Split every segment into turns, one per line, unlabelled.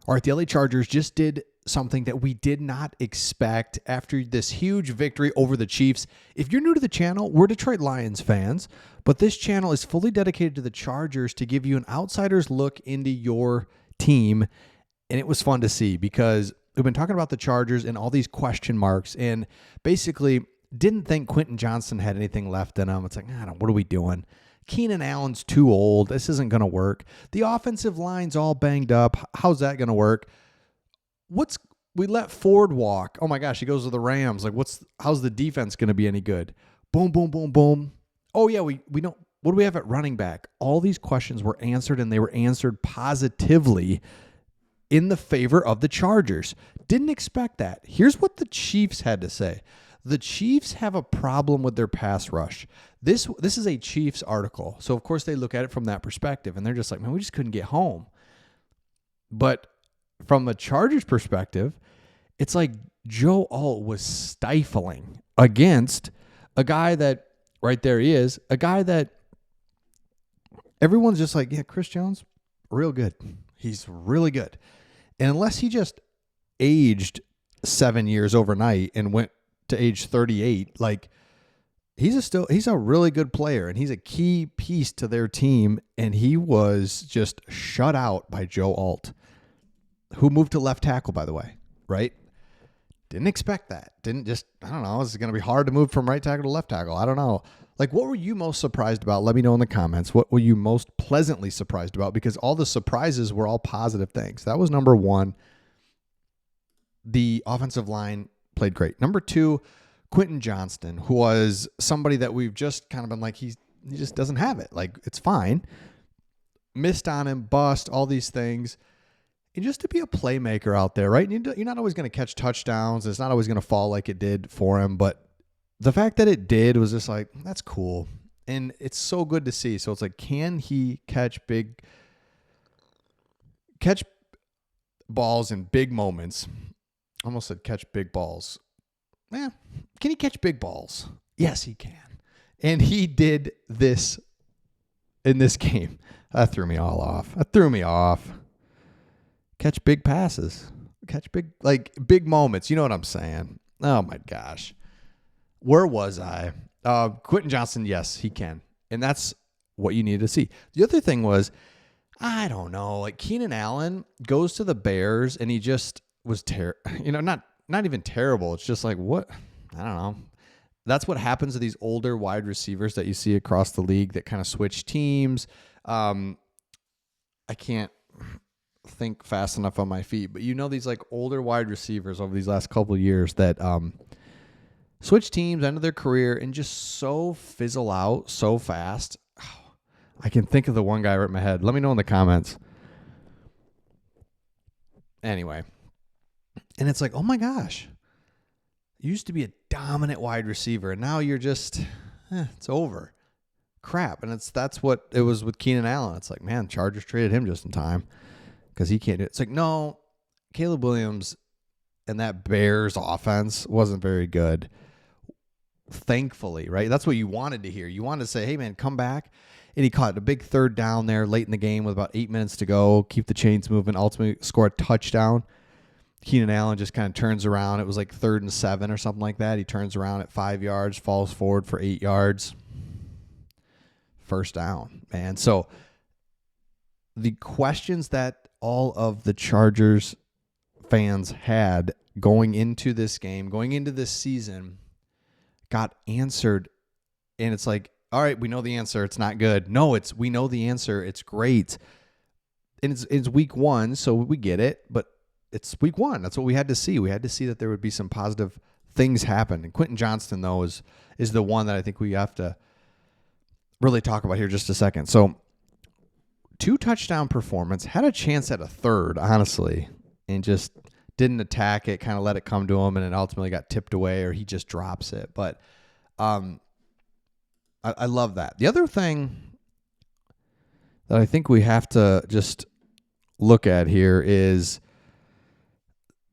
All right, the LA Chargers just did something that we did not expect after this huge victory over the Chiefs. If you're new to the channel, we're Detroit Lions fans, but this channel is fully dedicated to the Chargers to give you an outsider's look into your team. And it was fun to see because we've been talking about the Chargers and all these question marks and basically didn't think Quentin Johnston had anything left in him. It's like, what are we doing? Keenan Allen's too old. This isn't going to work. The offensive line's all banged up. How's that going to work? We let Ford walk. Oh my gosh, he goes to the Rams. Like, how's the defense going to be any good? Boom, boom, boom, boom. Oh yeah, we don't. What do we have at running back? All these questions were answered, and they were answered positively in the favor of the Chargers. Didn't expect that. Here's what the Chiefs had to say. The Chiefs have a problem with their pass rush. This is a Chiefs article. So, of course, they look at it from that perspective, and they're just like, man, we just couldn't get home. But from a Chargers perspective, it's like Joe Alt was stifling against a guy that, right there he is, a guy that everyone's just like, yeah, Chris Jones, real good. He's really good. And unless he just aged 7 years overnight and went to age 38, like he's a really good player and he's a key piece to their team. And he was just shut out by Joe Alt, who moved to left tackle, by the way, right? Didn't expect that. I don't know. Is it going to be hard to move from right tackle to left tackle? I don't know. Like, what were you most surprised about? Let me know in the comments. What were you most pleasantly surprised about? Because all the surprises were all positive things. That was number one. The offensive line played great. Number two, Quentin Johnston, who was somebody that we've just kind of been like, he just doesn't have it. Like, it's fine. Missed on him, bust, all these things. And just to be a playmaker out there, right? You're not always going to catch touchdowns. It's not always going to fall like it did for him. But the fact that it did was just like, that's cool. And it's so good to see. So it's like, can he catch balls in big moments? I almost said catch big balls. Can he catch big balls? Yes, he can. And he did this in this game. That threw me off. Catch big passes. Catch big moments. You know what I'm saying? Oh my gosh. Where was I? Quentin Johnston, yes, he can. And that's what you need to see. The other thing was, I don't know, like Keenan Allen goes to the Bears and he just was not even terrible. It's just like, what? I don't know. That's what happens to these older wide receivers that you see across the league that kind of switch teams. I can't think fast enough on my feet, but these like older wide receivers over these last couple of years that switch teams, end of their career, and just so fizzle out so fast. I can think of the one guy right in my head. Let me know in the comments. Anyway. And it's like, oh my gosh, you used to be a dominant wide receiver, and now you're just, it's over. Crap. And that's what it was with Keenan Allen. It's like, man, Chargers traded him just in time because he can't do it. It's like, no, Caleb Williams and that Bears offense wasn't very good. Thankfully, right? That's what you wanted to hear. You wanted to say, hey, man, come back. And he caught a big third down there late in the game with about 8 minutes to go, keep the chains moving, ultimately score a touchdown. Keenan Allen just kind of turns around. It was like 3rd and 7 or something like that. He turns around at 5 yards, falls forward for 8 yards. First down, man. So the questions that all of the Chargers fans had going into this game, going into this season, got answered. And it's like, all right, we know the answer. It's not good. No, we know the answer. It's great. And it's week 1, so we get it. But it's week 1. That's what we had to see. We had to see that there would be some positive things happen. And Quentin Johnston, though, is the one that I think we have to really talk about here just a second. So 2 touchdown performance, had a chance at a third, honestly, and just didn't attack it, kind of let it come to him, and it ultimately got tipped away or he just drops it. But I love that. The other thing that I think we have to just look at here is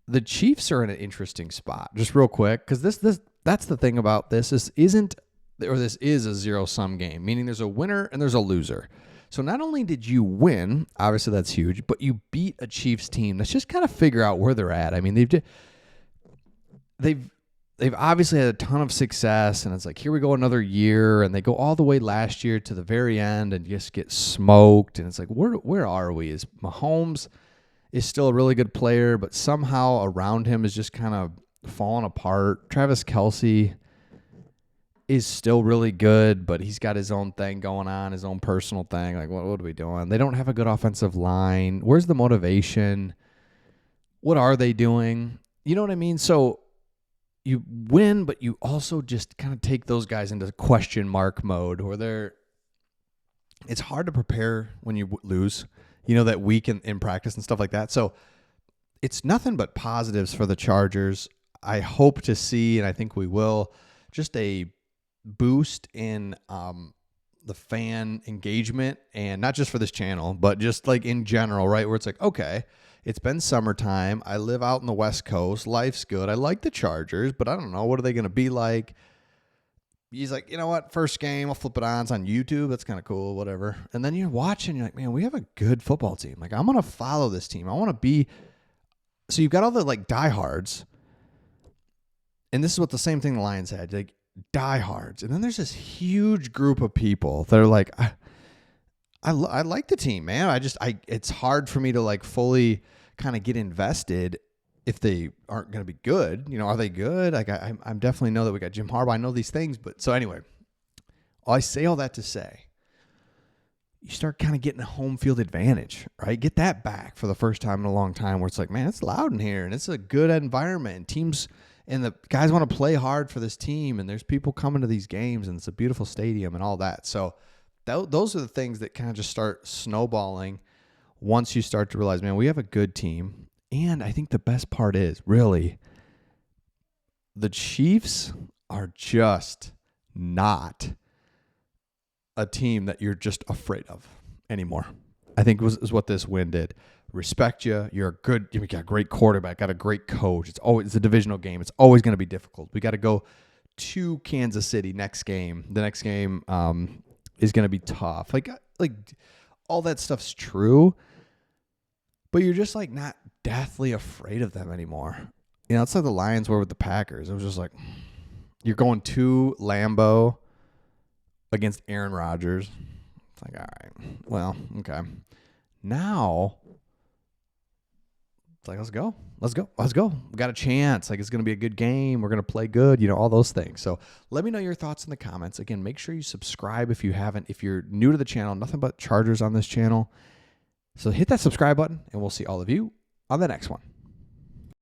the Chiefs are in an interesting spot. Just real quick, because that's the thing about this. This is a zero-sum game, meaning there's a winner and there's a loser. So not only did you win, obviously that's huge, but you beat a Chiefs team. Let's just kind of figure out where they're at. I mean, they've obviously had a ton of success, and it's like, here we go another year, and they go all the way last year to the very end and just get smoked. And it's like, where are we? Is Mahomes is still a really good player, but somehow around him is just kind of falling apart. Travis Kelce is still really good, but he's got his own thing going on, his own personal thing. Like, what are we doing? They don't have a good offensive line. Where's the motivation? What are they doing? You know what I mean? So you win, but you also just kind of take those guys into question mark mode where it's hard to prepare when you lose, that week in practice and stuff like that. So it's nothing but positives for the Chargers. I hope to see, and I think we will, just a boost in the fan engagement, and not just for this channel, but just like in general, right? Where it's like, okay, it's been summertime. I live out in the West Coast. Life's good. I like the Chargers, but I don't know. What are they going to be like? He's like, you know what? First game, I'll flip it on. It's on YouTube. That's kind of cool, whatever. And then you're watching. You're like, man, we have a good football team. Like, I'm going to follow this team. I want to be. So you've got all the like diehards. And this is what the same thing the Lions had. Like, diehards. And then there's this huge group of people that are like, I like the team, man. It's hard for me to like fully kind of get invested if they aren't going to be good. Are they good? Like, I'm definitely know that we got Jim Harbaugh. I know these things, but so anyway, I say all that to say, you start kind of getting a home field advantage, right? Get that back for the first time in a long time, where it's like, man, it's loud in here and it's a good environment, and teams and the guys want to play hard for this team, and there's people coming to these games, and it's a beautiful stadium and all that. So those are the things that kind of just start snowballing once you start to realize, man, we have a good team. And I think the best part is, really, the Chiefs are just not a team that you're just afraid of anymore. I think is what this win did. Respect you. You got a great quarterback, got a great coach. It's a divisional game. It's always going to be difficult. We got to go to Kansas City next game. The next game is going to be tough. Like all that stuff's true, but you're just like not deathly afraid of them anymore. It's like the Lions were with the Packers. It was just like, you're going to Lambeau against Aaron Rodgers. It's like, all right, well, okay. Now, it's like, let's go. We got a chance. Like, it's going to be a good game. We're going to play good, all those things. So let me know your thoughts in the comments. Again, make sure you subscribe if you haven't. If you're new to the channel, nothing but Chargers on this channel. So hit that subscribe button, and we'll see all of you on the next one.